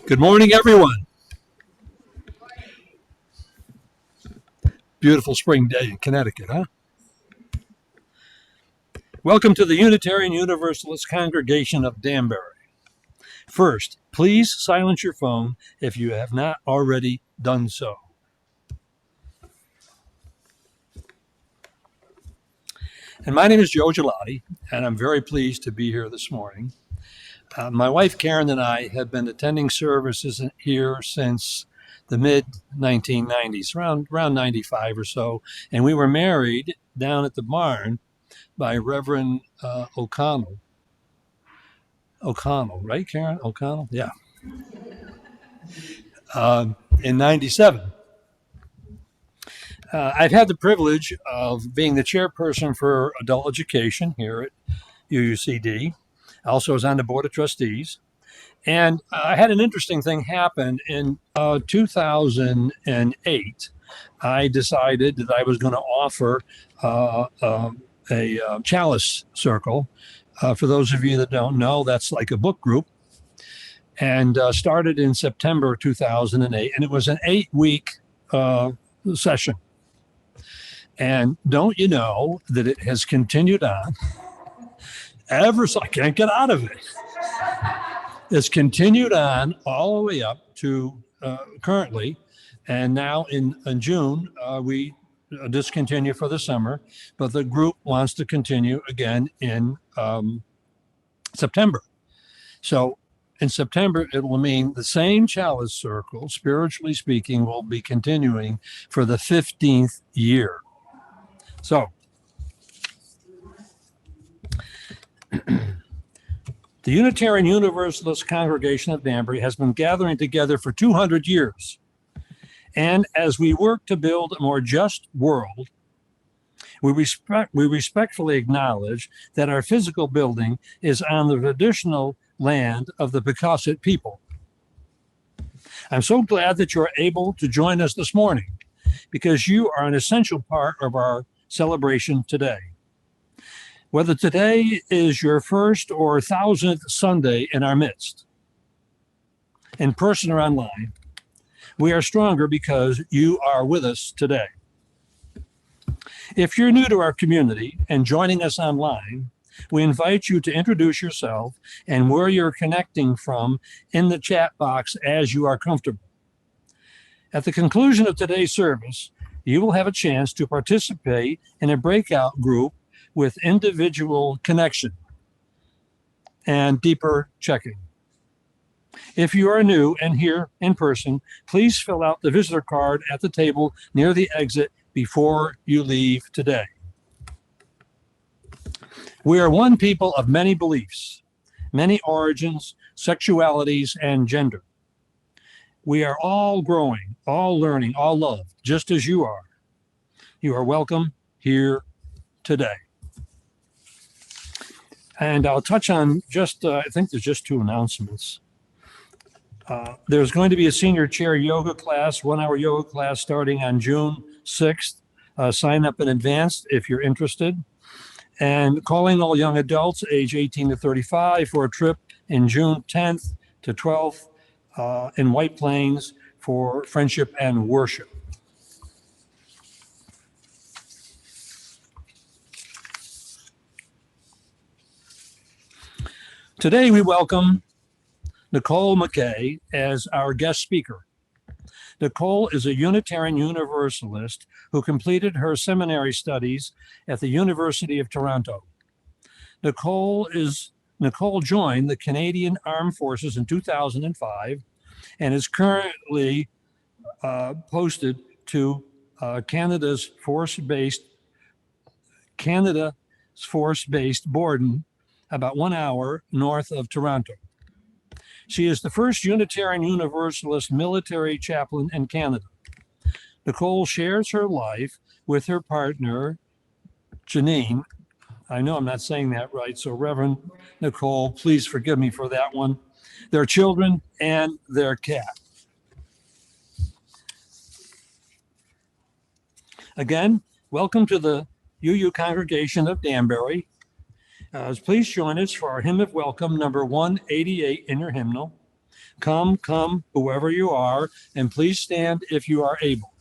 Good morning, everyone. Beautiful spring day in Connecticut, huh? Welcome to the Unitarian Universalist Congregation of Danbury. First, please silence your phone if you have not already done so. And my name is Joe Gelati, and I'm very pleased to be here this morning. My wife Karen and I have been attending services here since the mid 1990s, around 95 or so, and we were married down at the barn by Reverend O'Connell. O'Connell, right, Karen? O'Connell? Yeah. In 97. I've had the privilege of being the chairperson for adult education here at UUCD. I also was on the board of trustees. And I had an interesting thing happen in 2008. I decided that I was going to offer a chalice circle. For those of you that don't know, that's like a book group, and started in September 2008. And it was an 8-week session. And don't you know that it has continued on ever so I can't get out of it. It's continued on all the way up to currently. And now in June, we discontinue for the summer, but the group wants to continue again in September. So in September, it will mean the same chalice circle, spiritually speaking, will be continuing for the 15th year. So the Unitarian Universalist Congregation of Danbury has been gathering together for 200 years. And as we work to build a more just world, we respectfully acknowledge that our physical building is on the traditional land of the Pecosset people. I'm so glad that you're able to join us this morning because you are an essential part of our celebration today. Whether today is your first or 1,000th Sunday in our midst, in person or online, we are stronger because you are with us today. If you're new to our community and joining us online, we invite you to introduce yourself and where you're connecting from in the chat box as you are comfortable. At the conclusion of today's service, you will have a chance to participate in a breakout group with individual connection and deeper checking. If you are new and here in person, please fill out the visitor card at the table near the exit before you leave today. We are one people of many beliefs, many origins, sexualities, and gender. We are all growing, all learning, all loved, just as you are. You are welcome here today. And I'll touch on just, I think there's just 2 announcements. There's going to be a senior chair yoga class, 1-hour yoga class starting on June 6th. Sign up in advance if you're interested. And calling all young adults age 18 to 35 for a trip in June 10th to 12th in White Plains for friendship and worship. Today we welcome Nicole McKay as our guest speaker. Nicole is a Unitarian Universalist who completed her seminary studies at the University of Toronto. Nicole joined the Canadian Armed Forces in 2005 and is currently posted to Canada's force-based Borden, about 1 hour north of Toronto. She is the first Unitarian Universalist military chaplain in Canada. Nicole shares her life with her partner, Janine. I know I'm not saying that right, so Reverend Nicole, please forgive me for that one. Their children and their cat. Again, welcome to the UU Congregation of Danbury. Please join us for our hymn of welcome, number 188 in your hymnal. Come, come, whoever you are, and please stand if you are able.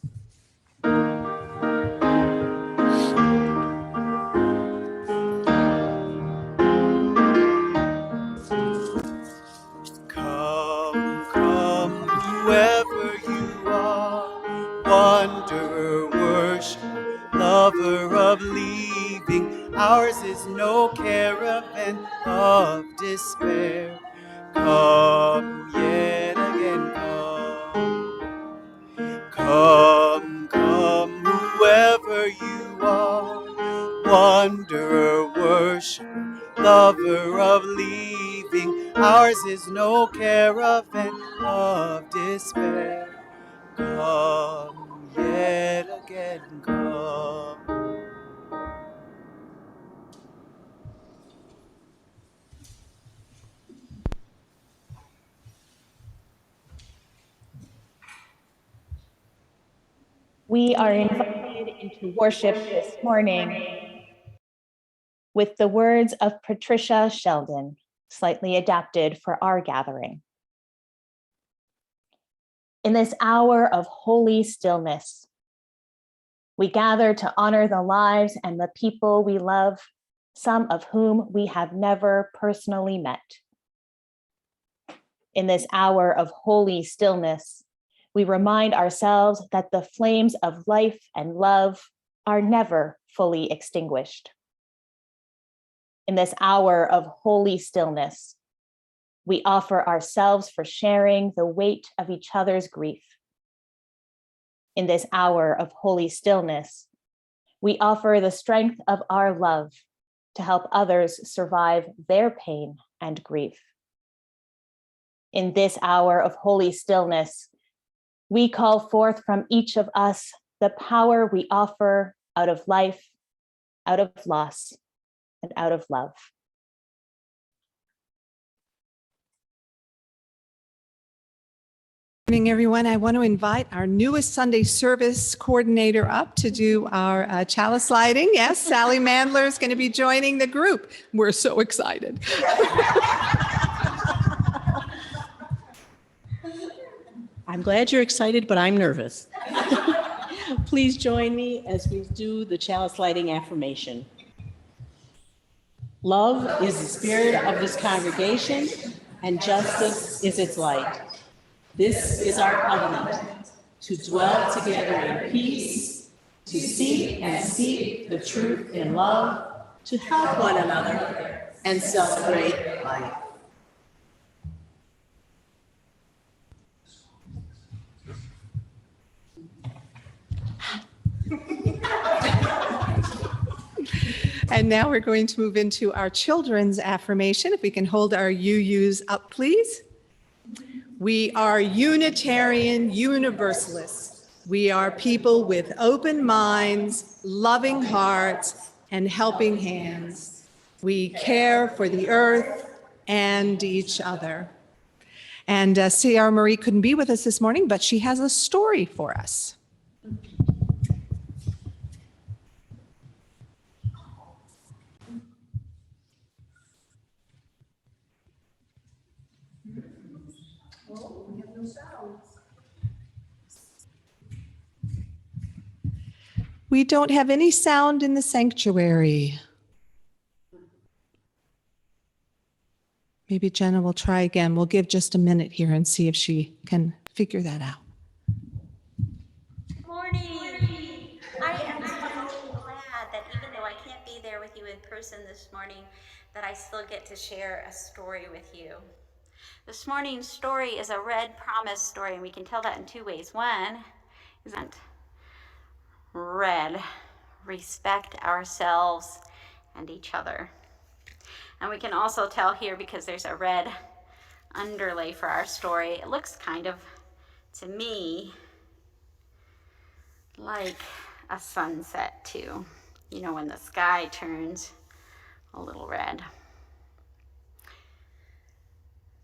Come, come, whoever you are, wanderer, worshiper, lover of leaving. Ours is no caravan of despair. Come yet again, come. Come, come, whoever you are, wanderer, worshiper, lover of leaving. Ours is no caravan of despair. Come yet again, come. We are invited into worship this morning with the words of Patricia Sheldon, slightly adapted for our gathering. In this hour of holy stillness, we gather to honor the lives and the people we love, some of whom we have never personally met. In this hour of holy stillness, we remind ourselves that the flames of life and love are never fully extinguished. In this hour of holy stillness, we offer ourselves for sharing the weight of each other's grief. In this hour of holy stillness, we offer the strength of our love to help others survive their pain and grief. In this hour of holy stillness, we call forth from each of us the power we offer out of life, out of loss, and out of love. Good morning, everyone. I want to invite our newest Sunday service coordinator up to do our chalice lighting. Yes, Sally Mandler is going to be joining the group. We're so excited. I'm glad you're excited, but I'm nervous. Please join me as we do the chalice lighting affirmation. Love is the spirit of this congregation, and justice is its light. This is our covenant, to dwell together in peace, to seek and speak the truth in love, to help one another, and celebrate life. And now we're going to move into our children's affirmation. If we can hold our UUs up, please. We are Unitarian Universalists. We are people with open minds, loving hearts, and helping hands. We care for the earth and each other. And C.R. Marie couldn't be with us this morning, but she has a story for us. We don't have any sound in the sanctuary. Maybe Jenna will try again. We'll give just a minute here and see if she can figure that out. Good morning. I am so glad that even though I can't be there with you in person this morning, that I still get to share a story with you. This morning's story is a red promise story, and we can tell that in two ways. One is red, respect ourselves and each other. And we can also tell here, because there's a red underlay for our story, it looks kind of, to me, like a sunset too. You know, when the sky turns a little red.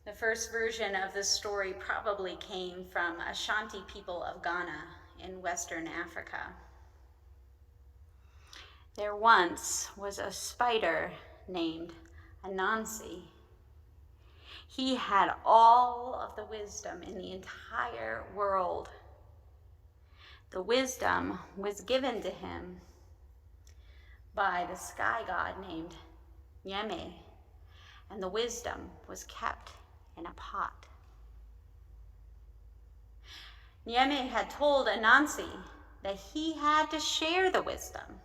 The first version of this story probably came from Ashanti people of Ghana in Western Africa. There once was a spider named Anansi. He had all of the wisdom in the entire world. The wisdom was given to him by the sky god named Nyame, and the wisdom was kept in a pot. Nyame had told Anansi that he had to share the wisdom.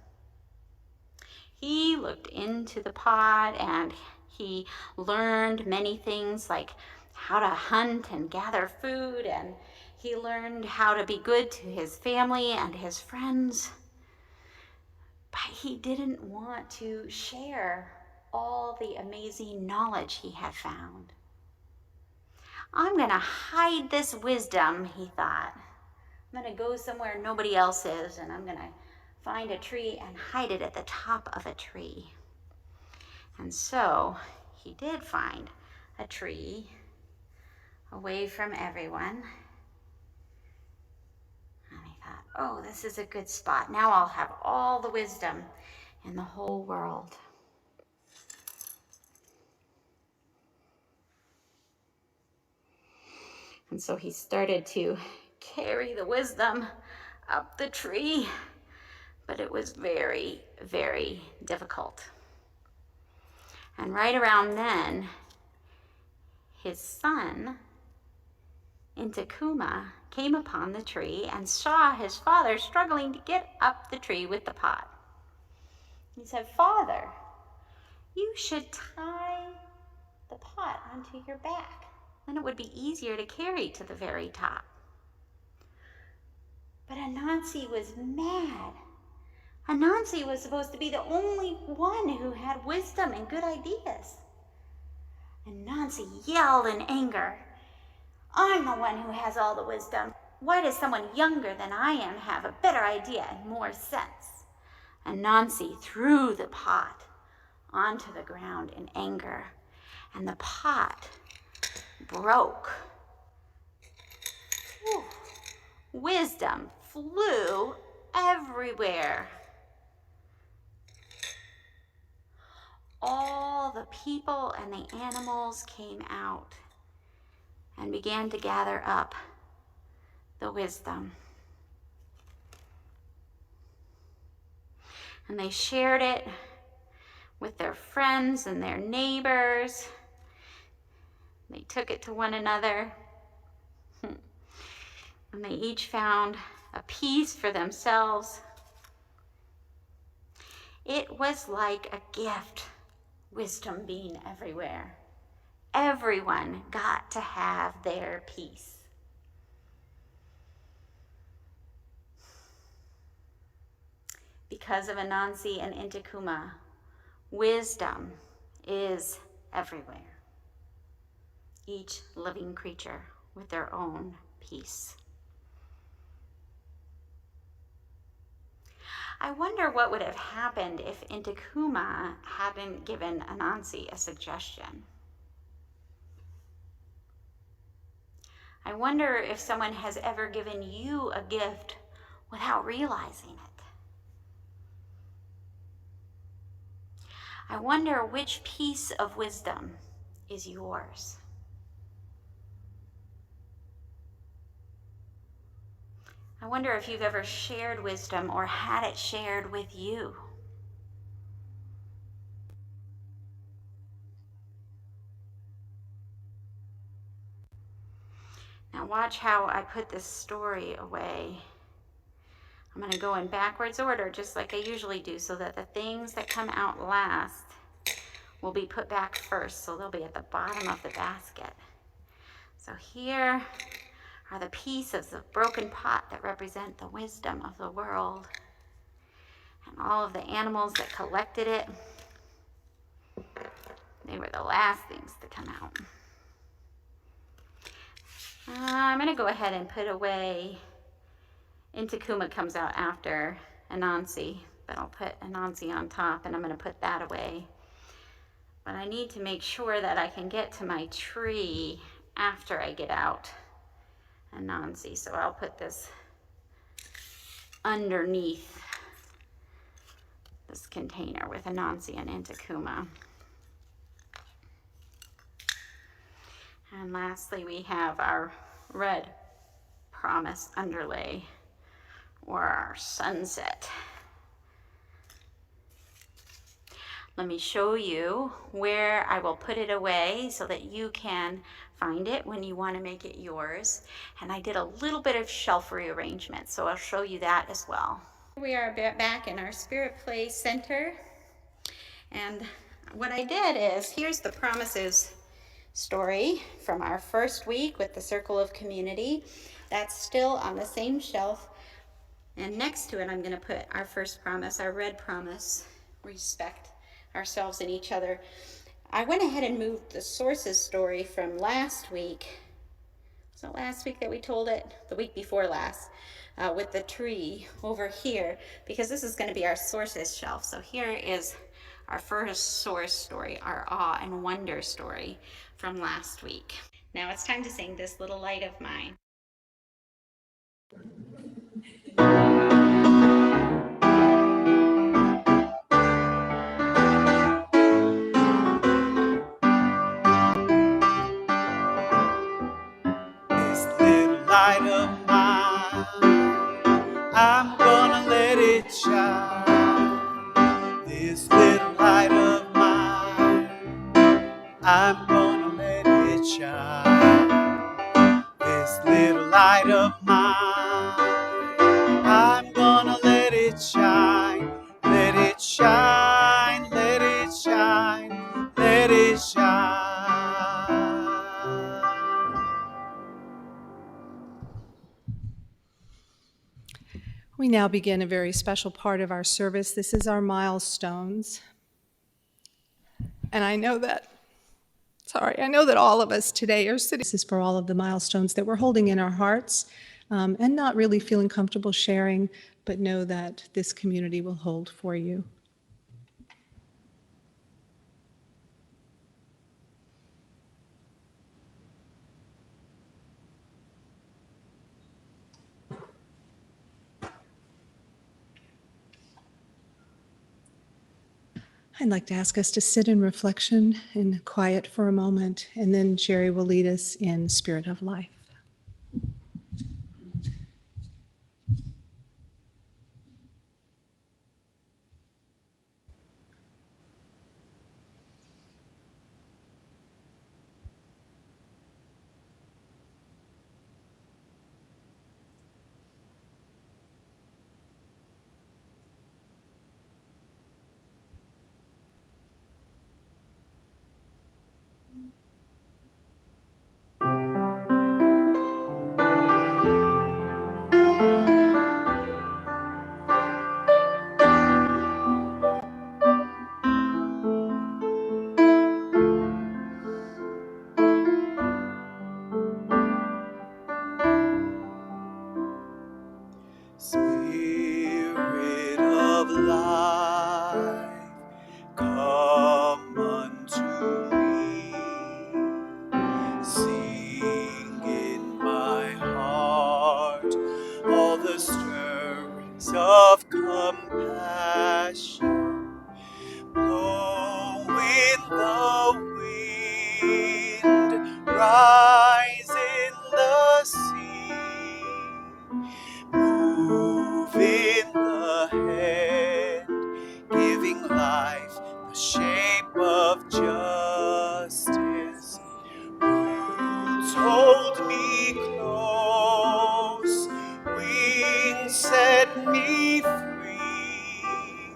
He looked into the pot and he learned many things like how to hunt and gather food, and he learned how to be good to his family and his friends. But he didn't want to share all the amazing knowledge he had found. I'm going to hide this wisdom, he thought. I'm going to go somewhere nobody else is, and I'm going to find a tree and hide it at the top of a tree. And so he did find a tree away from everyone. And he thought, oh, this is a good spot. Now I'll have all the wisdom in the whole world. And so he started to carry the wisdom up the tree, but it was very, very difficult. And right around then, his son, Intikuma, came upon the tree and saw his father struggling to get up the tree with the pot. He said, "Father, you should tie the pot onto your back. Then it would be easier to carry to the very top." But Anansi was mad. Anansi was supposed to be the only one who had wisdom and good ideas. Anansi yelled in anger, "I'm the one who has all the wisdom. Why does someone younger than I am have a better idea and more sense?" Anansi threw the pot onto the ground in anger, and the pot broke. Whew. Wisdom flew everywhere. All the people and the animals came out and began to gather up the wisdom. And they shared it with their friends and their neighbors. They took it to one another. And they each found a piece for themselves. It was like a gift, wisdom being everywhere. Everyone got to have their piece. Because of Anansi and Intikuma, wisdom is everywhere. Each living creature with their own piece. I wonder what would have happened if Intikuma hadn't given Anansi a suggestion. I wonder if someone has ever given you a gift without realizing it. I wonder which piece of wisdom is yours. I wonder if you've ever shared wisdom or had it shared with you. Now watch how I put this story away. I'm going to go in backwards order just like I usually do so that the things that come out last will be put back first, so they'll be at the bottom of the basket. So here are the pieces of broken pot that represent the wisdom of the world, and all of the animals that collected it. They were the last things to come out. I'm going to go ahead and put away. Intikuma comes out after Anansi, but I'll put Anansi on top, and I'm going to put that away. But I need to make sure that I can get to my tree after I get out Anansi, so I'll put this underneath this container with Anansi and Intikuma. And lastly, we have our red promise underlay, or our sunset. Let me show you where I will put it away so that you can find it when you want to make it yours. And I did a little bit of shelf rearrangement, so I'll show you that as well. We are back in our Spirit Play Center. And what I did is, here's the promises story from our first week with the Circle of Community. That's still on the same shelf. And next to it, I'm going to put our first promise, our red promise, respect ourselves and each other. I went ahead and moved the sources story from last week. Was it last week that we told it? The week before last, with the tree over here, because this is going to be our sources shelf. So here is our first source story, our awe and wonder story from last week. Now it's time to sing This Little Light of Mine. This little light of mine, I'm gonna let it shine. This little light of mine, I'm gonna let it shine. This little light of mine, I'm gonna let it shine. Let it shine, let it shine, let it shine. We now begin a very special part of our service. This is our milestones. And I know that all of us today are sitting. This is for all of the milestones that we're holding in our hearts and not really feeling comfortable sharing, but know that this community will hold for you. I'd like to ask us to sit in reflection and quiet for a moment, and then Jerry will lead us in Spirit of Life. Spirit of life, come unto me. Sing in my heart all the stirrings of compassion. Blow in the wind, rise in the sea. Move in the hand, giving life the shape of justice. Roots hold me close, wings set me free.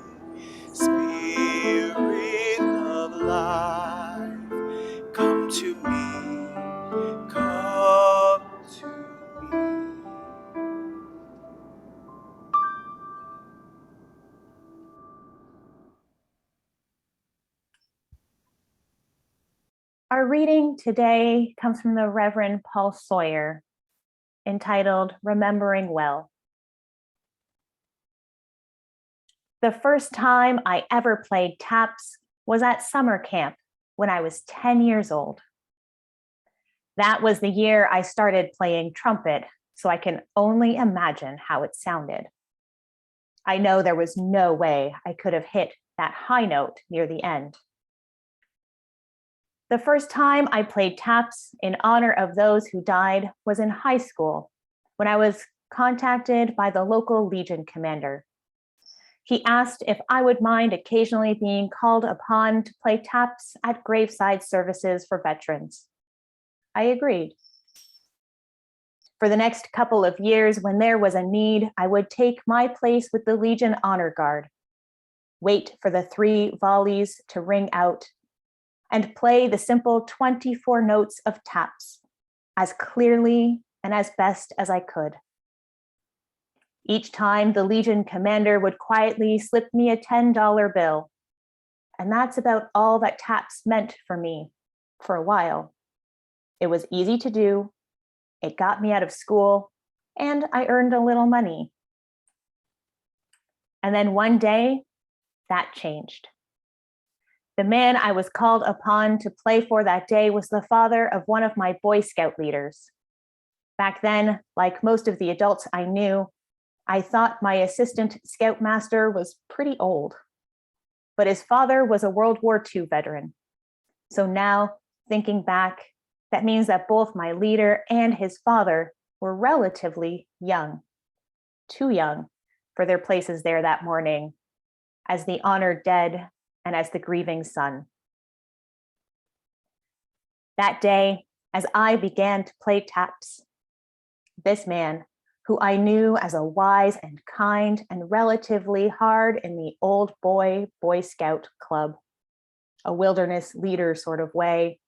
Spirit of life, come to me, come to me. Our reading today comes from the Reverend Paul Sawyer, entitled Remembering Well. The first time I ever played taps was at summer camp when I was 10 years old. That was the year I started playing trumpet, so I can only imagine how it sounded. I know there was no way I could have hit that high note near the end. The first time I played taps in honor of those who died was in high school, when I was contacted by the local Legion commander. He asked if I would mind occasionally being called upon to play taps at graveside services for veterans. I agreed. For the next couple of years, when there was a need, I would take my place with the Legion Honor Guard, wait for the 3 volleys to ring out, and play the simple 24 notes of taps as clearly and as best as I could. Each time, the Legion commander would quietly slip me a $10 bill. And that's about all that taps meant for me for a while. It was easy to do, it got me out of school, and I earned a little money. And then one day, that changed. The man I was called upon to play for that day was the father of one of my Boy Scout leaders. Back then, like most of the adults I knew, I thought my assistant scoutmaster was pretty old, but his father was a World War II veteran. So now, thinking back, that means that both my leader and his father were relatively young, too young for their places there that morning, as the honored dead and as the grieving son. That day, as I began to play taps, this man, who I knew as a wise and kind and relatively hard in the old Boy Scout club, a wilderness leader sort of way,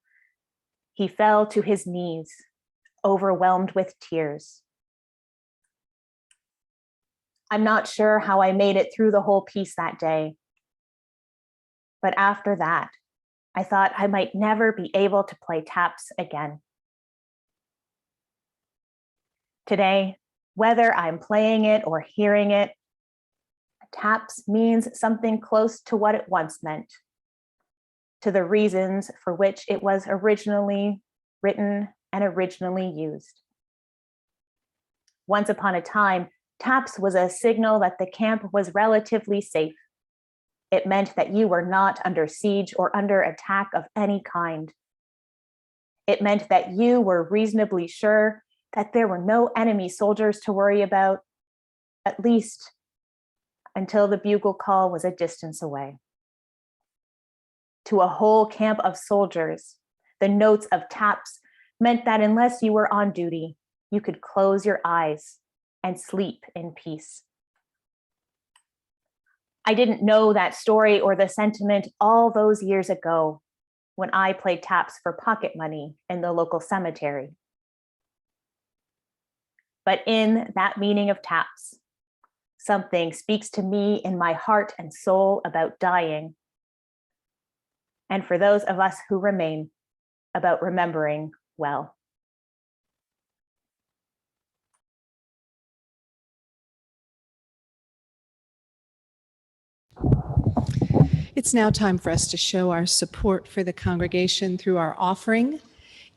he fell to his knees, overwhelmed with tears. I'm not sure how I made it through the whole piece that day. But after that, I thought I might never be able to play taps again. Today, whether I'm playing it or hearing it, taps means something close to what it once meant, to the reasons for which it was originally written and originally used. Once upon a time, taps was a signal that the camp was relatively safe. It meant that you were not under siege or under attack of any kind. It meant that you were reasonably sure that there were no enemy soldiers to worry about, at least until the bugle call was a distance away. To a whole camp of soldiers, the notes of taps meant that unless you were on duty, you could close your eyes and sleep in peace. I didn't know that story or the sentiment all those years ago when I played taps for pocket money in the local cemetery. But in that meaning of taps, something speaks to me in my heart and soul about dying. And for those of us who remain, about remembering well. It's now time for us to show our support for the congregation through our offering.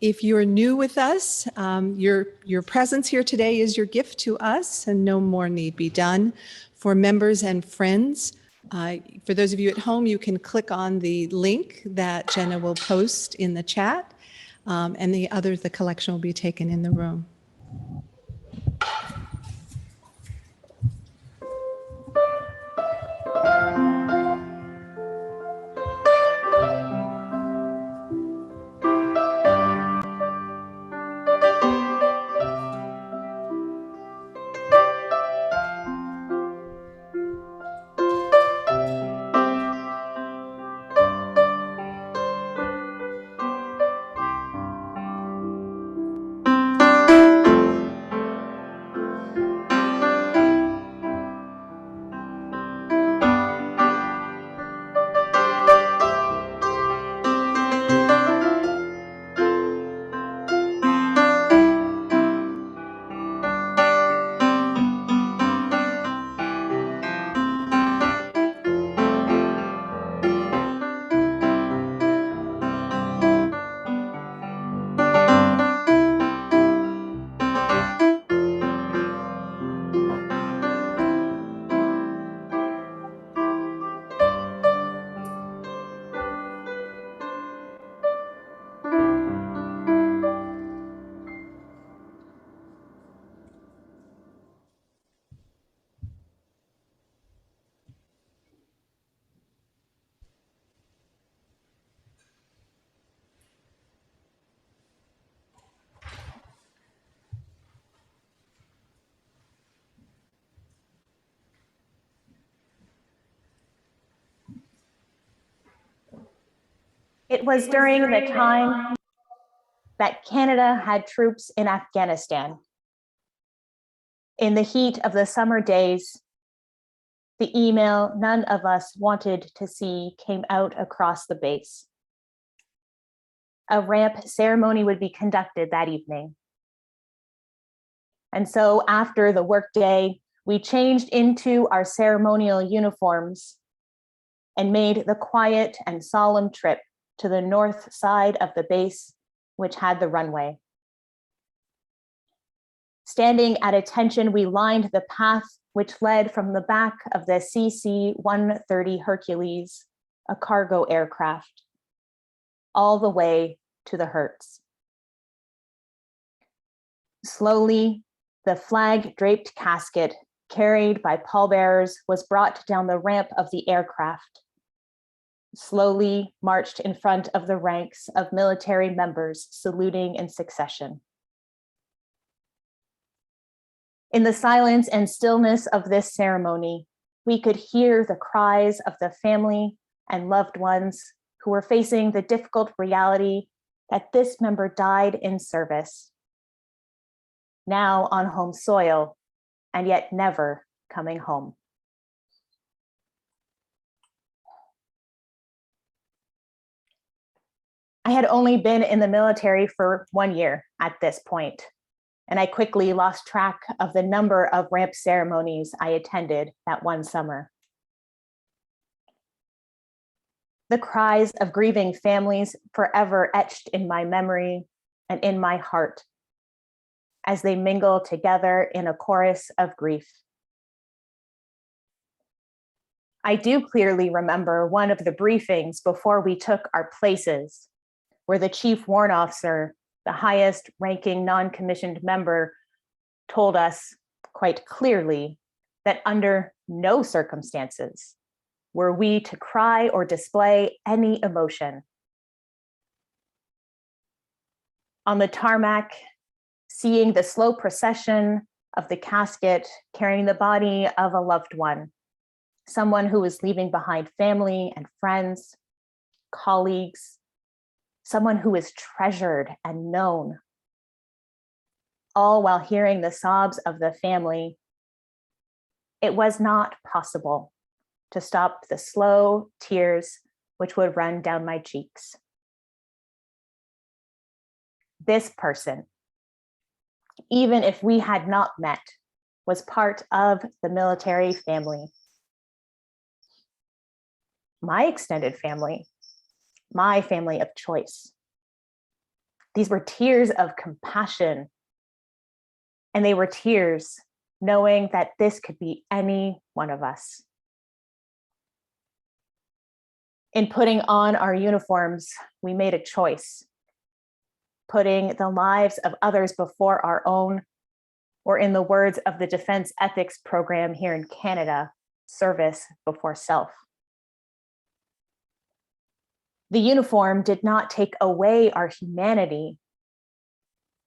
If you're new with us, your presence here today is your gift to us, and no more need be done. For members and friends, for those of you at home, you can click on the link that Jenna will post in the chat, and the collection will be taken in the room. It was during the time that Canada had troops in Afghanistan. In the heat of the summer days, the email none of us wanted to see came out across the base. A ramp ceremony would be conducted that evening. And so after the workday, we changed into our ceremonial uniforms and made the quiet and solemn trip to the north side of the base, which had the runway. Standing at attention, we lined the path which led from the back of the CC-130 Hercules, a cargo aircraft, all the way to the Hertz. Slowly, the flag-draped casket carried by pallbearers was brought down the ramp of the aircraft, slowly marched in front of the ranks of military members saluting in succession. In the silence and stillness of this ceremony, we could hear the cries of the family and loved ones who were facing the difficult reality that this member died in service, now on home soil, and yet never coming home. I had only been in the military for 1 year at this point, and I quickly lost track of the number of ramp ceremonies I attended that one summer. The cries of grieving families forever etched in my memory and in my heart as they mingle together in a chorus of grief. I do clearly remember one of the briefings before we took our places, where the chief warrant officer, the highest ranking non-commissioned member, told us quite clearly that under no circumstances were we to cry or display any emotion. On the tarmac, seeing the slow procession of the casket carrying the body of a loved one, someone who was leaving behind family and friends, colleagues, someone who is treasured and known, all while hearing the sobs of the family, it was not possible to stop the slow tears which would run down my cheeks. This person, even if we had not met, was part of the military family. My extended family, my family of choice. These were tears of compassion, and they were tears knowing that this could be any one of us. In putting on our uniforms, we made a choice, putting the lives of others before our own, or in the words of the Defense Ethics Program here in Canada, service before self. The uniform did not take away our humanity.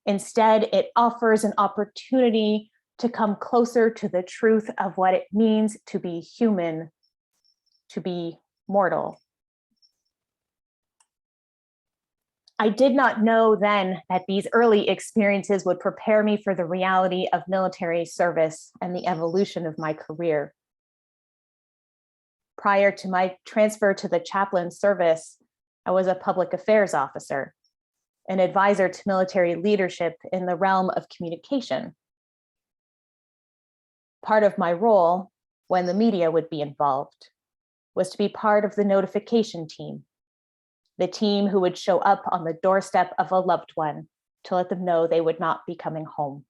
Instead, it offers an opportunity to come closer to the truth of what it means to be human, to be mortal. I did not know then that these early experiences would prepare me for the reality of military service and the evolution of my career. Prior to my transfer to the chaplain service, I was a public affairs officer, an advisor to military leadership in the realm of communication. Part of my role, when the media would be involved, was to be part of the notification team, the team who would show up on the doorstep of a loved one to let them know they would not be coming home.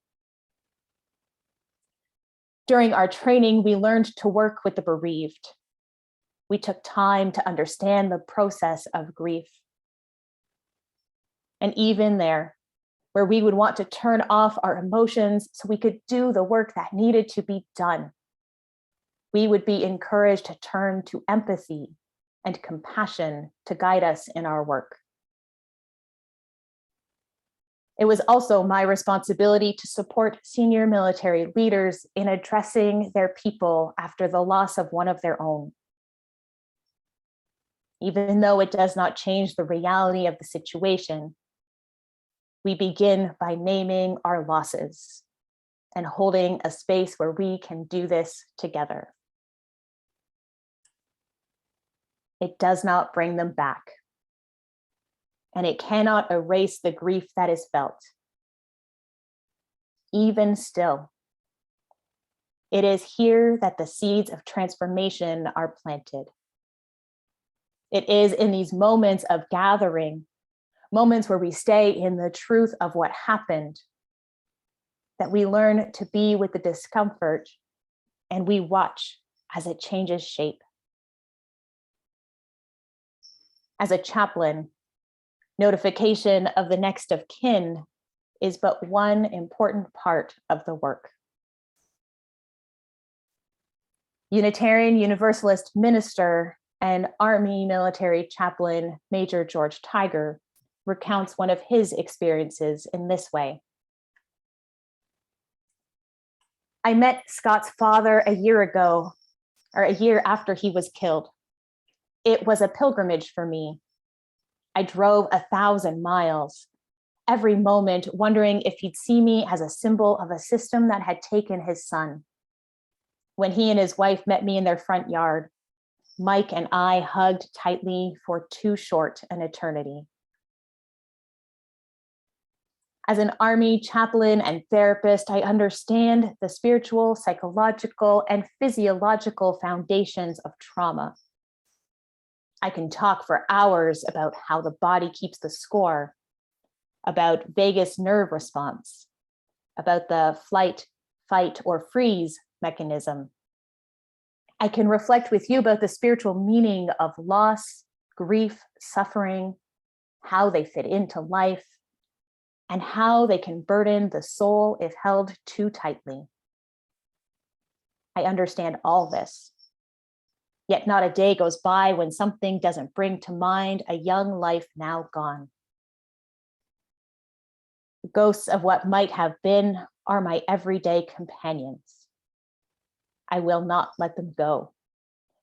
During our training, we learned to work with the bereaved. We took time to understand the process of grief. And even there, where we would want to turn off our emotions so we could do the work that needed to be done, we would be encouraged to turn to empathy and compassion to guide us in our work. It was also my responsibility to support senior military leaders in addressing their people after the loss of one of their own. even though it does not change the reality of the situation, we begin by naming our losses and holding a space where we can do this together. It does not bring them back, and it cannot erase the grief that is felt. Even still, it is here that the seeds of transformation are planted. It is in these moments of gathering, moments where we stay in the truth of what happened, that we learn to be with the discomfort and we watch as it changes shape. As a chaplain, notification of the next of kin is but one important part of the work. Unitarian Universalist minister and Army military chaplain, Major George Tiger, recounts one of his experiences in this way. I met Scott's father a year ago, or a year after he was killed. It was a pilgrimage for me. I drove 1,000 miles, every moment wondering if he'd see me as a symbol of a system that had taken his son. When he and his wife met me in their front yard, Mike and I hugged tightly for too short an eternity. As an Army chaplain and therapist, I understand the spiritual, psychological, and physiological foundations of trauma. I can talk for hours about how the body keeps the score, about vagus nerve response, about the flight, fight, or freeze mechanism. I can reflect with you about the spiritual meaning of loss, grief, suffering, how they fit into life, and how they can burden the soul if held too tightly. I understand all this. Yet not a day goes by when something doesn't bring to mind a young life now gone. The ghosts of what might have been are my everyday companions. I will not let them go,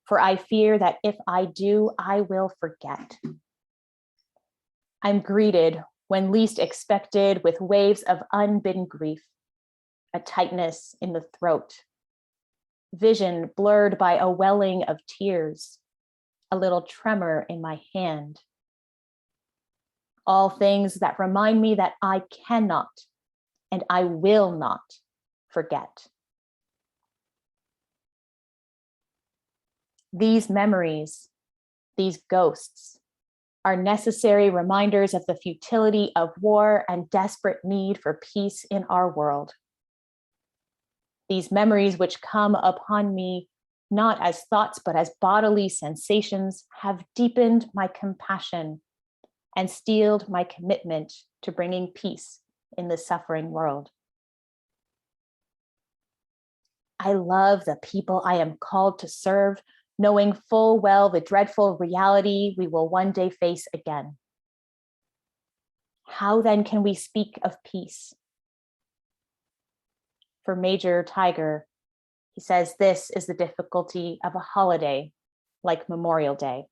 for I fear that if I do, I will forget. I'm greeted when least expected with waves of unbidden grief, a tightness in the throat, vision blurred by a welling of tears, a little tremor in my hand. All things that remind me that I cannot and I will not forget. These memories, these ghosts, are necessary reminders of the futility of war and desperate need for peace in our world. These memories, which come upon me not as thoughts but as bodily sensations, have deepened my compassion and steeled my commitment to bringing peace in the suffering world. I love the people I am called to serve, knowing full well the dreadful reality we will one day face again. How then can we speak of peace? For Major Tiger, he says this is the difficulty of a holiday like Memorial Day.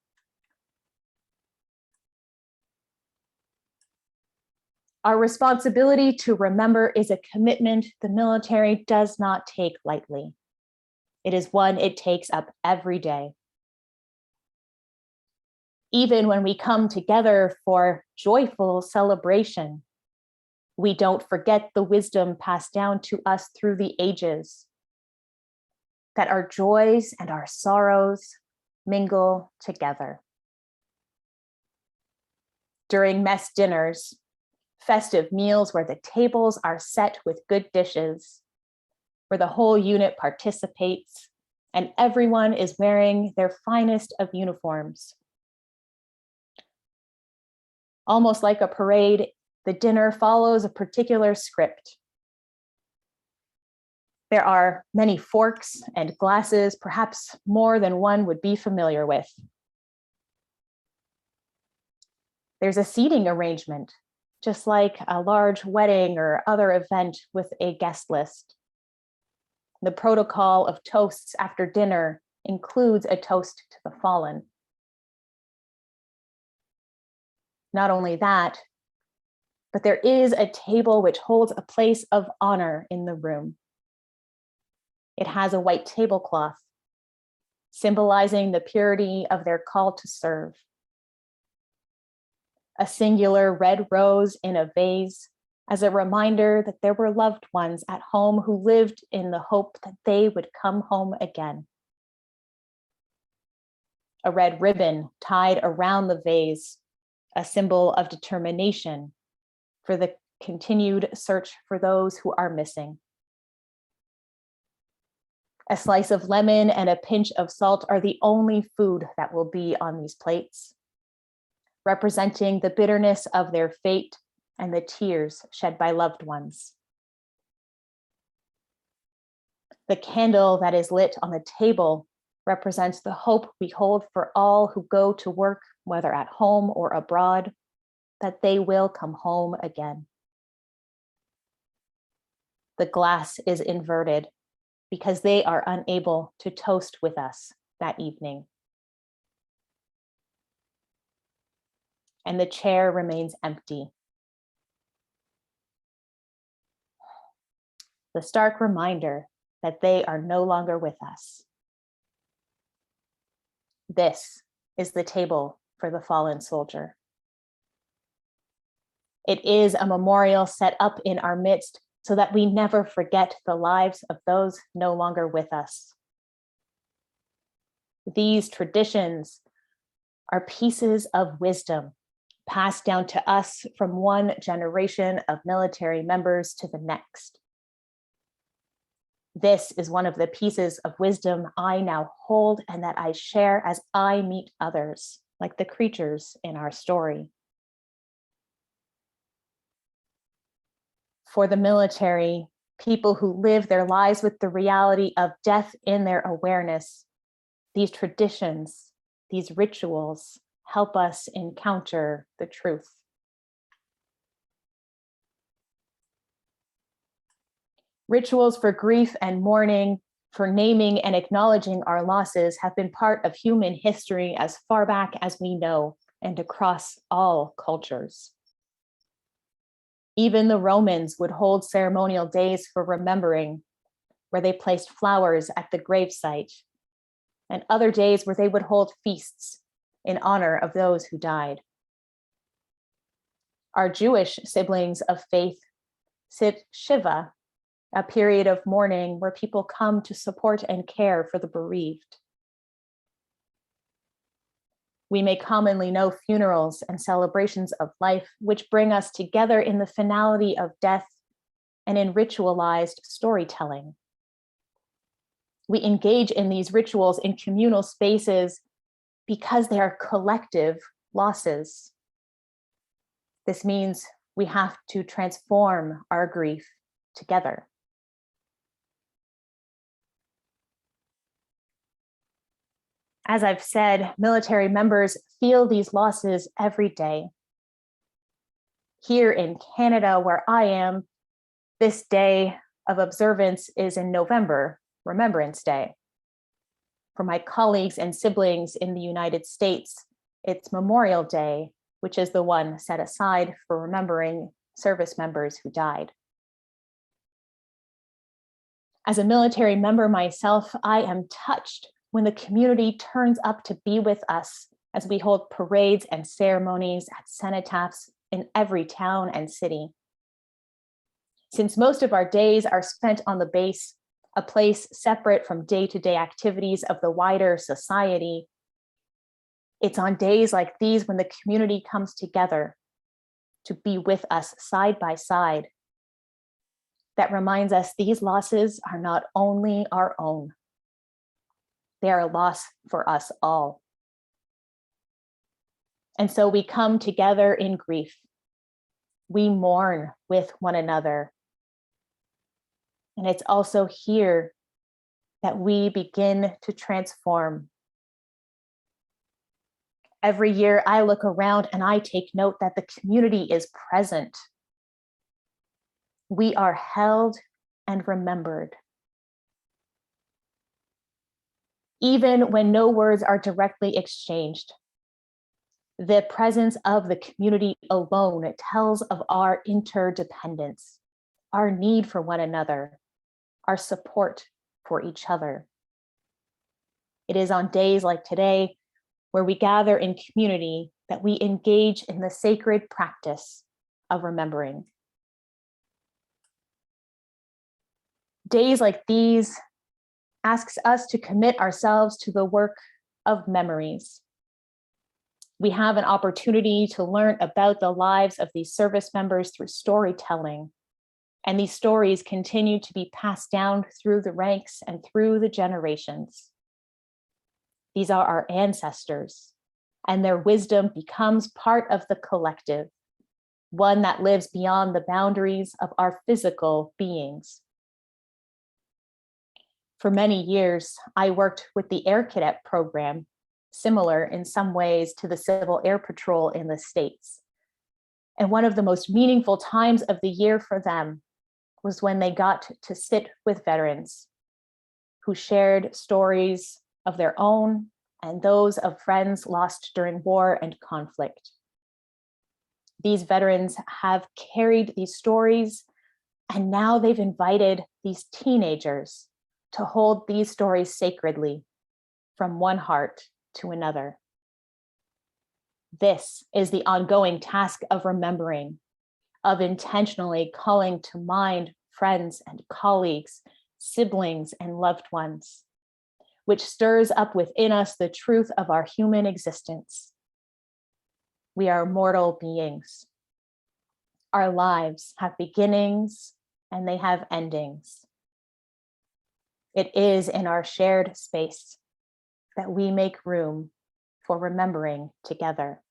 Our responsibility to remember is a commitment the military does not take lightly. It is one it takes up every day. Even when we come together for joyful celebration, we don't forget the wisdom passed down to us through the ages, that our joys and our sorrows mingle together. During mess dinners, festive meals where the tables are set with good dishes, where the whole unit participates and everyone is wearing their finest of uniforms. Almost like a parade, the dinner follows a particular script. There are many forks and glasses, perhaps more than one would be familiar with. There's a seating arrangement, just like a large wedding or other event with a guest list. The protocol of toasts after dinner includes a toast to the fallen. Not only that, but there is a table which holds a place of honor in the room. It has a white tablecloth, symbolizing the purity of their call to serve. A singular red rose in a vase as a reminder that there were loved ones at home who lived in the hope that they would come home again. A red ribbon tied around the vase, a symbol of determination for the continued search for those who are missing. A slice of lemon and a pinch of salt are the only food that will be on these plates, representing the bitterness of their fate and the tears shed by loved ones. The candle that is lit on the table represents the hope we hold for all who go to work, whether at home or abroad, that they will come home again. The glass is inverted because they are unable to toast with us that evening. And the chair remains empty. The stark reminder that they are no longer with us. This is the table for the fallen soldier. It is a memorial set up in our midst so that we never forget the lives of those no longer with us. These traditions are pieces of wisdom passed down to us from one generation of military members to the next. This is one of the pieces of wisdom I now hold and that I share as I meet others, like the creatures in our story. For the military, people who live their lives with the reality of death in their awareness, these traditions, these rituals help us encounter the truth. Rituals for grief and mourning, for naming and acknowledging our losses have been part of human history as far back as we know and across all cultures. Even the Romans would hold ceremonial days for remembering, where they placed flowers at the gravesite, and other days where they would hold feasts in honor of those who died. Our Jewish siblings of faith sit Shiva, a period of mourning where people come to support and care for the bereaved. We may commonly know funerals and celebrations of life, which bring us together in the finality of death and in ritualized storytelling. We engage in these rituals in communal spaces because they are collective losses. This means we have to transform our grief together. As I've said, military members feel these losses every day. Here in Canada, where I am, this day of observance is in November, Remembrance Day. For my colleagues and siblings in the United States, it's Memorial Day, which is the one set aside for remembering service members who died. As a military member myself, I am touched when the community turns up to be with us as we hold parades and ceremonies at cenotaphs in every town and city. Since most of our days are spent on the base, a place separate from day-to-day activities of the wider society, it's on days like these when the community comes together to be with us side by side that reminds us these losses are not only our own, they are a loss for us all. And so we come together in grief. We mourn with one another. And it's also here that we begin to transform. Every year I look around and I take note that the community is present. We are held and remembered. Even when no words are directly exchanged, The presence of the community alone tells of our interdependence, our need for one another, our support for each other. It is on days like today, where we gather in community, that we engage in the sacred practice of remembering. Days like these asks us to commit ourselves to the work of memories. We have an opportunity to learn about the lives of these service members through storytelling, and these stories continue to be passed down through the ranks and through the generations. These are our ancestors, and their wisdom becomes part of the collective, one that lives beyond the boundaries of our physical beings. For many years, I worked with the Air Cadet program, similar in some ways to the Civil Air Patrol in the States. And one of the most meaningful times of the year for them was when they got to sit with veterans who shared stories of their own and those of friends lost during war and conflict. These veterans have carried these stories, and now they've invited these teenagers to hold these stories sacredly from one heart to another. This is the ongoing task of remembering, of intentionally calling to mind friends and colleagues, siblings and loved ones, which stirs up within us the truth of our human existence. We are mortal beings. Our lives have beginnings and they have endings. It is in our shared space that we make room for remembering together.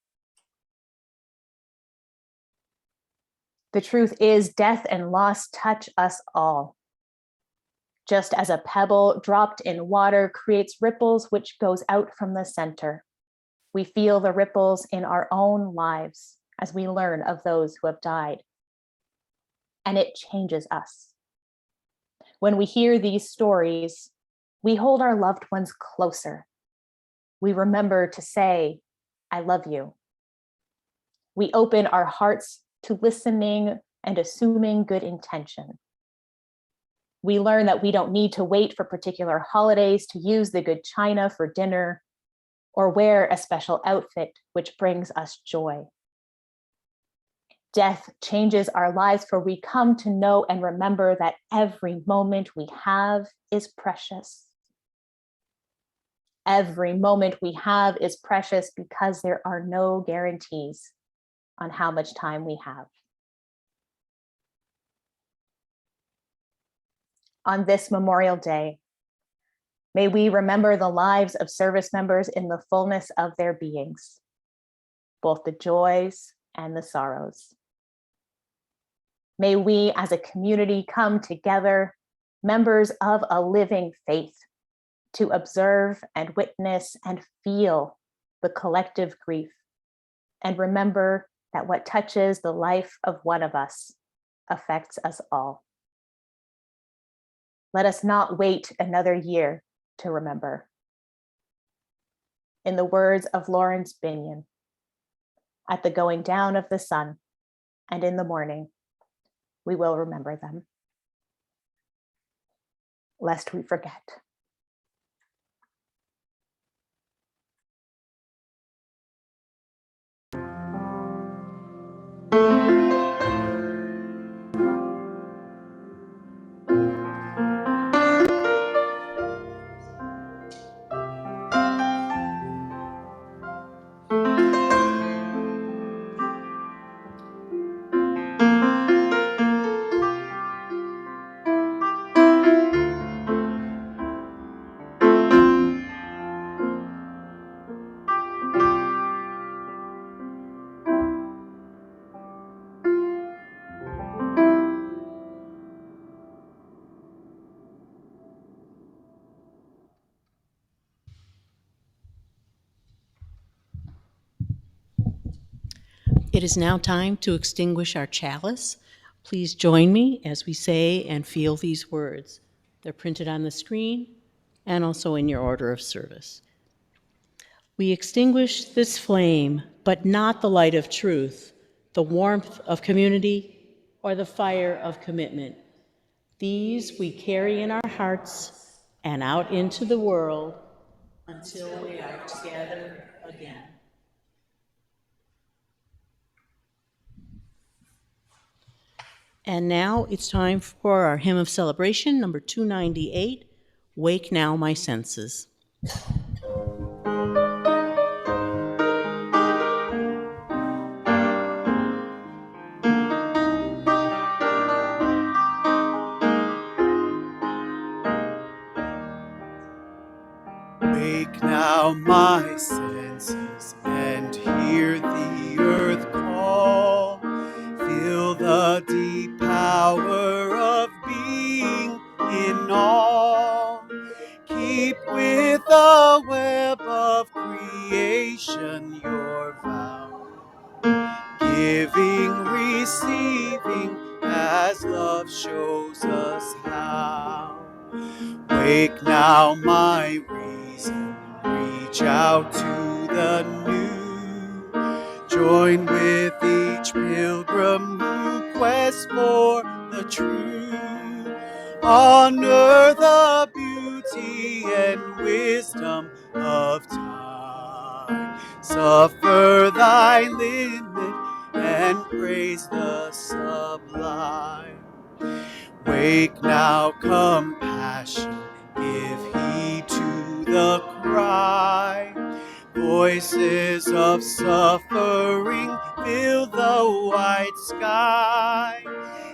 The truth is, death and loss touch us all. Just as a pebble dropped in water creates ripples which goes out from the center, we feel the ripples in our own lives as we learn of those who have died. And it changes us. When we hear these stories, we hold our loved ones closer. We remember to say, "I love you." We open our hearts to listening and assuming good intention. We learn that we don't need to wait for particular holidays to use the good china for dinner or wear a special outfit which brings us joy. Death changes our lives, for we come to know and remember that every moment we have is precious. Every moment we have is precious because there are no guarantees on how much time we have. On this Memorial Day, may we remember the lives of service members in the fullness of their beings, both the joys and the sorrows. May we as a community come together, members of a living faith, to observe and witness and feel the collective grief, and remember that what touches the life of one of us affects us all. Let us not wait another year to remember. In the words of Lawrence Binyon, at the going down of the sun and in the morning, we will remember them, lest we forget. It is now time to extinguish our chalice. Please join me as we say and feel these words. They're printed on the screen and also in your order of service. We extinguish this flame but not the light of truth, the warmth of community, or the fire of commitment. These we carry in our hearts and out into the world until we are together again. And now it's time for our hymn of celebration, number 298, Wake Now My Senses. Wake now my senses and hear the earth call. Feel the deep power of being in awe. Keep with the web of creation your vow. Giving, receiving as love shows us how. Wake now my reason, reach out to the new. Join with each pilgrim who quests for the true. Honor the beauty and wisdom of time. Suffer thy limit and praise the sublime. Wake now, compassion, give heed to the cry. Voices of suffering fill the white sky.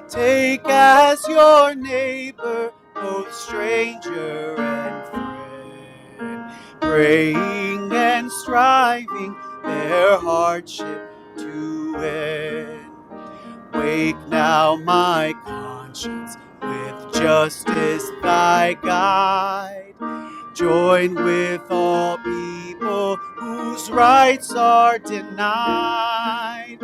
Take as your neighbor both stranger and friend, praying and striving their hardship to end. Wake now, my conscience, with justice thy guide. Join with all people whose rights are denied.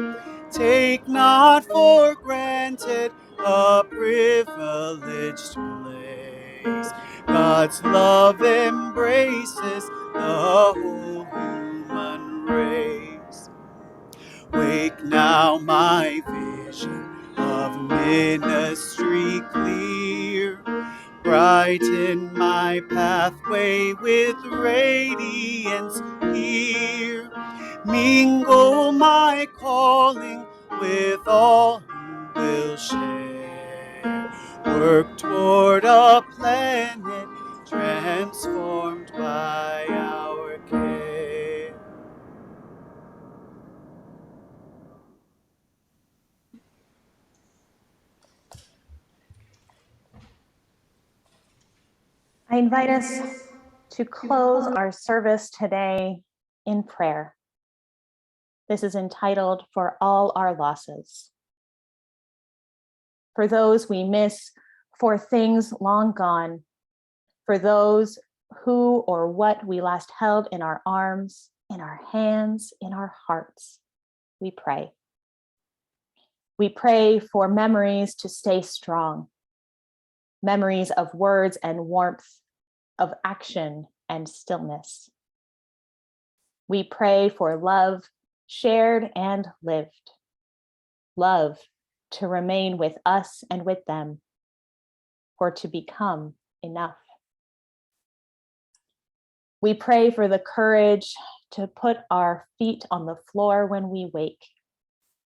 Take not for granted a privileged place. God's love embraces the whole human race. Wake now, my vision of ministry clear. Brighten my pathway with radiance here. Mingle my calling with all who will share. Work toward a planet transformed by our care. I invite us to close our service today in prayer. This is entitled For All Our Losses. For those we miss, for things long gone, for those who or what we last held in our arms, in our hands, in our hearts, we pray. We pray for memories to stay strong, memories of words and warmth, of action and stillness. We pray for love shared and lived, love to remain with us and with them, for to become enough. We pray for the courage to put our feet on the floor when we wake,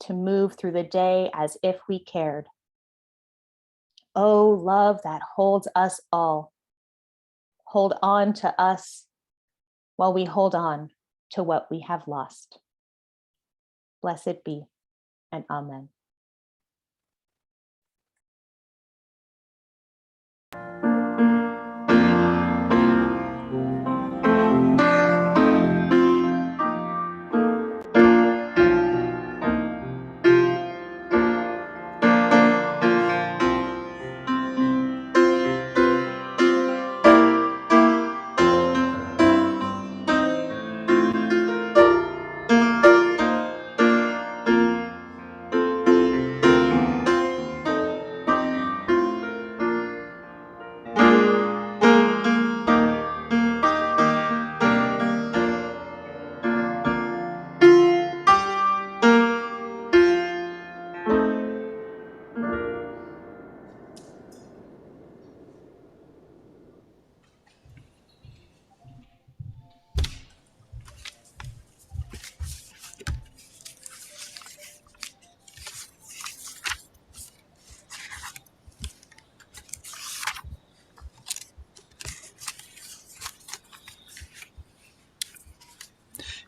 to move through the day as if we cared. Oh, love that holds us all. Hold on to us while we hold on to what we have lost. Blessed be, and amen.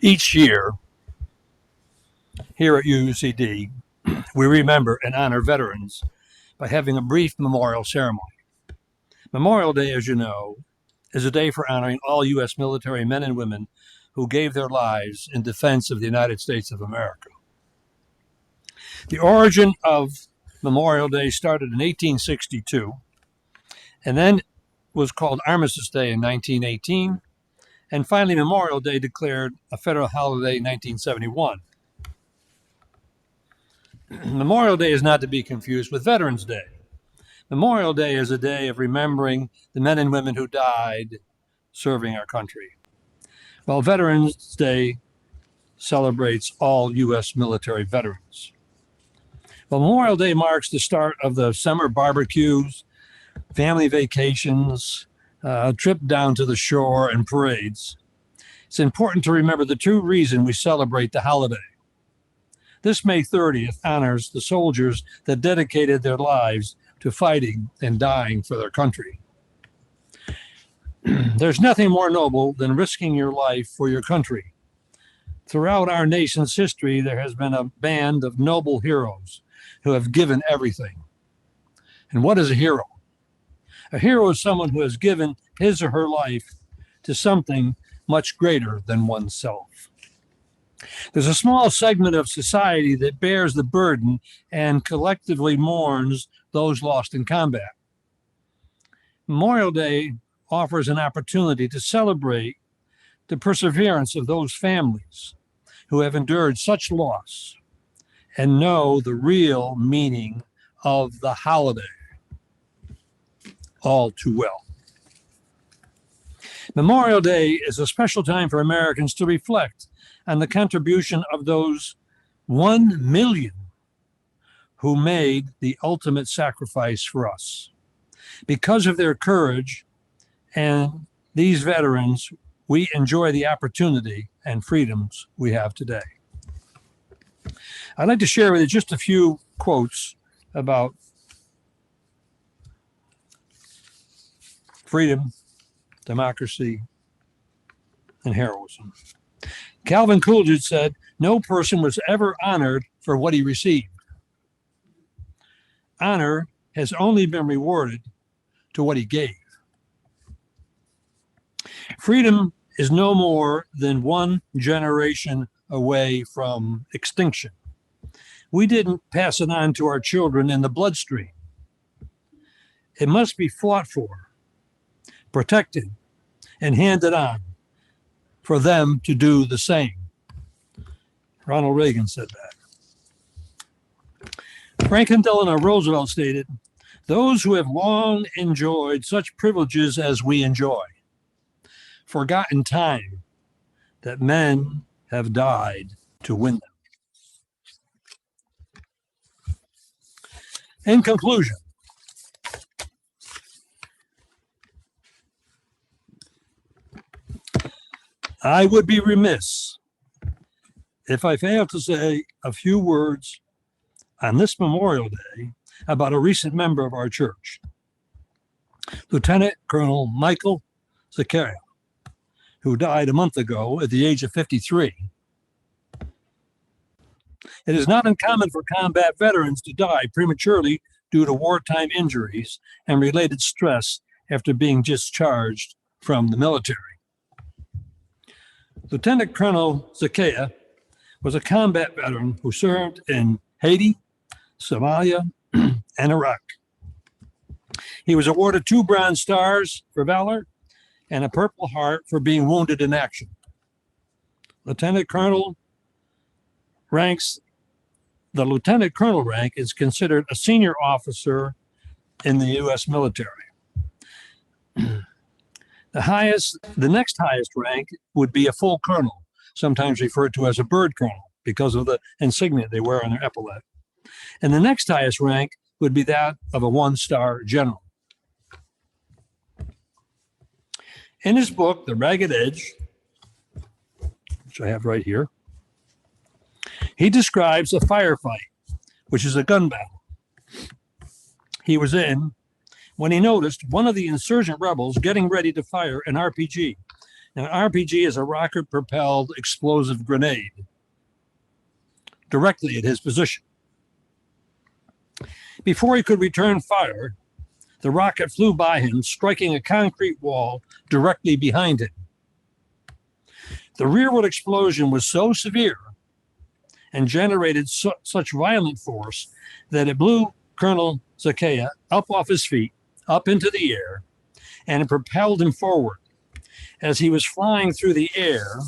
Each year, here at UUCD, we remember and honor veterans by having a brief memorial ceremony. Memorial Day, as you know, is a day for honoring all U.S. military men and women who gave their lives in defense of the United States of America. The origin of Memorial Day started in 1862 and then was called Armistice Day in 1918, and finally Memorial Day declared a federal holiday in 1971. Memorial Day is not to be confused with Veterans Day. Memorial Day is a day of remembering the men and women who died serving our country, while Veterans Day celebrates all U.S. military veterans. Well, Memorial Day marks the start of the summer barbecues, family vacations, a trip down to the shore, and parades. It's important to remember the true reason we celebrate the holiday. This May 30th honors the soldiers that dedicated their lives to fighting and dying for their country. There's nothing more noble than risking your life for your country. Throughout our nation's history, there has been a band of noble heroes who have given everything. And what is a hero? A hero is someone who has given his or her life to something much greater than oneself. There's a small segment of society that bears the burden and collectively mourns those lost in combat. Memorial Day offers an opportunity to celebrate the perseverance of those families who have endured such loss and know the real meaning of the holiday all too well. Memorial Day is a special time for Americans to reflect on the contribution of those 1 million who made the ultimate sacrifice for us. Because of their courage and these veterans, we enjoy the opportunity and freedoms we have today. I'd like to share with you just a few quotes about freedom, democracy, and heroism. Calvin Coolidge said, "No person was ever honored for what he received. Honor has only been rewarded to what he gave." Freedom is no more than one generation away from extinction. We didn't pass it on to our children in the bloodstream. It must be fought for, protected, and handed on for them to do the same. Ronald Reagan said that. Franklin Delano Roosevelt stated, "Those who have long enjoyed such privileges as we enjoy, forgot in time that men have died to win them." In conclusion, I would be remiss if I failed to say a few words on this Memorial Day about a recent member of our church, Lieutenant Colonel Michael Zakaria, who died a month ago at the age of 53. It is not uncommon for combat veterans to die prematurely due to wartime injuries and related stress after being discharged from the military. Lieutenant Colonel Zakaria was a combat veteran who served in Haiti, Somalia, and Iraq. He was awarded 2 Bronze Stars for valor and a Purple Heart for being wounded in action. Lieutenant Colonel ranks, the Lieutenant Colonel rank is considered a senior officer in the U.S. military. The next highest rank would be a full colonel, sometimes referred to as a bird colonel because of the insignia they wear on their epaulette. And the next highest rank would be that of a 1-star general. In his book, The Ragged Edge, which I have right here, he describes a firefight, which is a gun battle he was in when he noticed one of the insurgent rebels getting ready to fire an RPG. Now, an RPG is a rocket-propelled explosive grenade directly at his position. Before he could return fire, the rocket flew by him, striking a concrete wall directly behind him. The rearward explosion was so severe and generated such violent force that it blew Colonel Zakea up off his feet, up into the air, and it propelled him forward. As he was flying through the air,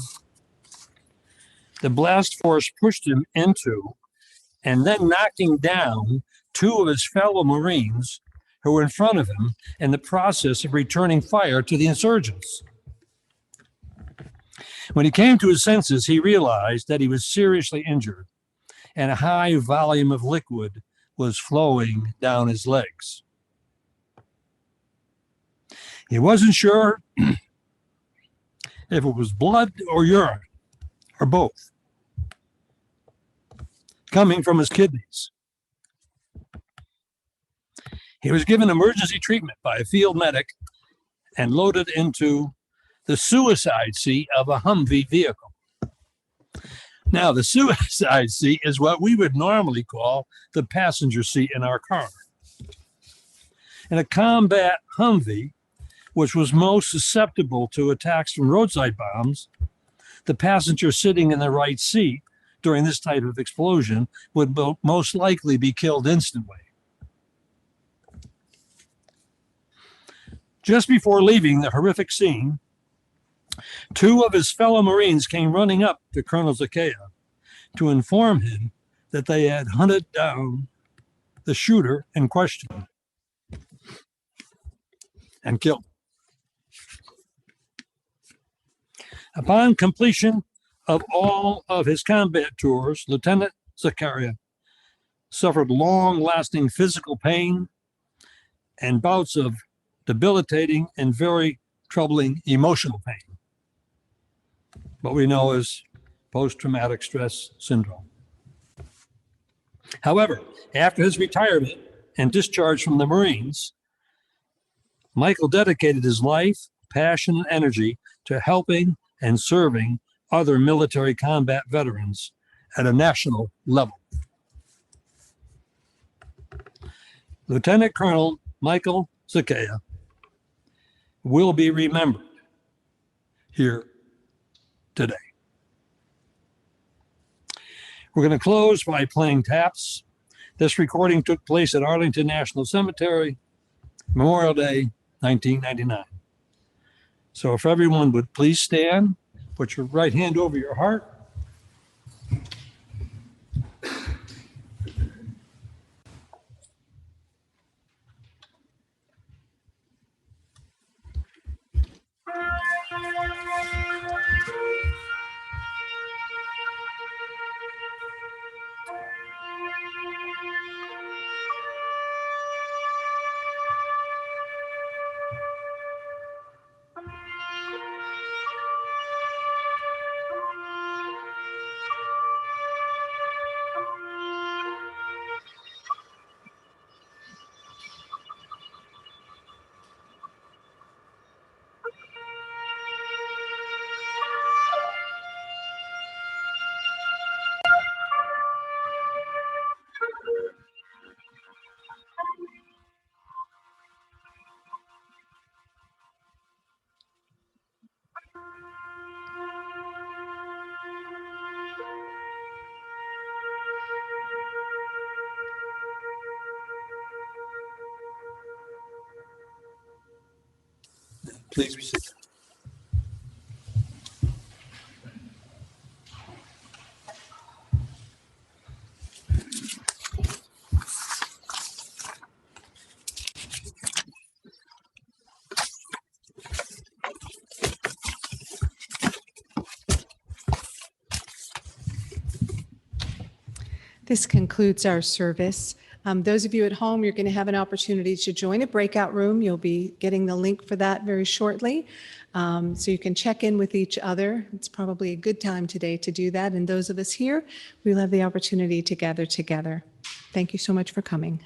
the blast force pushed him into and then knocking down two of his fellow Marines who were in front of him in the process of returning fire to the insurgents. When he came to his senses, he realized that he was seriously injured and a high volume of liquid was flowing down his legs. He wasn't sure if it was blood or urine or both coming from his kidneys. He was given emergency treatment by a field medic and loaded into the suicide seat of a Humvee vehicle. Now, the suicide seat is what we would normally call the passenger seat in our car. In a combat Humvee, which was most susceptible to attacks from roadside bombs, the passenger sitting in the right seat during this type of explosion would most likely be killed instantly. Just before leaving the horrific scene, two of his fellow Marines came running up to Colonel Zakea to inform him that they had hunted down the shooter in question and killed him. Upon completion of all of his combat tours, Lieutenant Zakaria suffered long-lasting physical pain and bouts of debilitating and very troubling emotional pain, what we know as post-traumatic stress syndrome. However, after his retirement and discharge from the Marines, Michael dedicated his life, passion, and energy to helping and serving other military combat veterans at a national level. Lieutenant Colonel Michael Zakea will be remembered here today. We're going to close by playing taps. This recording took place at Arlington National Cemetery, Memorial Day, 1999. So if everyone would please stand, put your right hand over your heart. Please be seated. This concludes our service. Those of you at home, you're going to have an opportunity to join a breakout room. You'll be getting the link for that very shortly. So you can check in with each other. It's probably a good time today to do that. And those of us here, we'll have the opportunity to gather together. Thank you so much for coming.